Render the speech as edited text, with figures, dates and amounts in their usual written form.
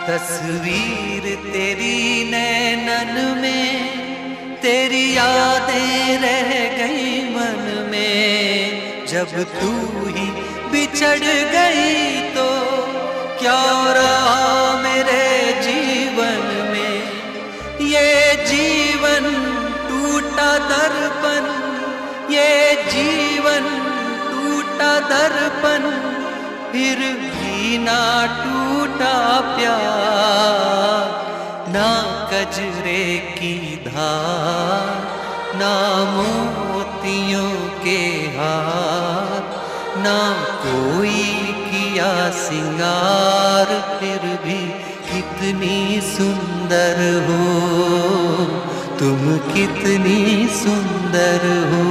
तस्वीर तेरी नैनन में, तेरी यादें रह गई मन में। जब तू ही बिछड़ गई तो क्या रहा मेरे जीवन में। ये जीवन टूटा दर्पण, ये जीवन टूटा दर्पण, फिर भी ना टूटा प्यार। ना कजरे की धार, ना मोतियों के हार, ना कोई किया सिंगार, फिर भी कितनी सुंदर हो तुम, कितनी सुंदर हो।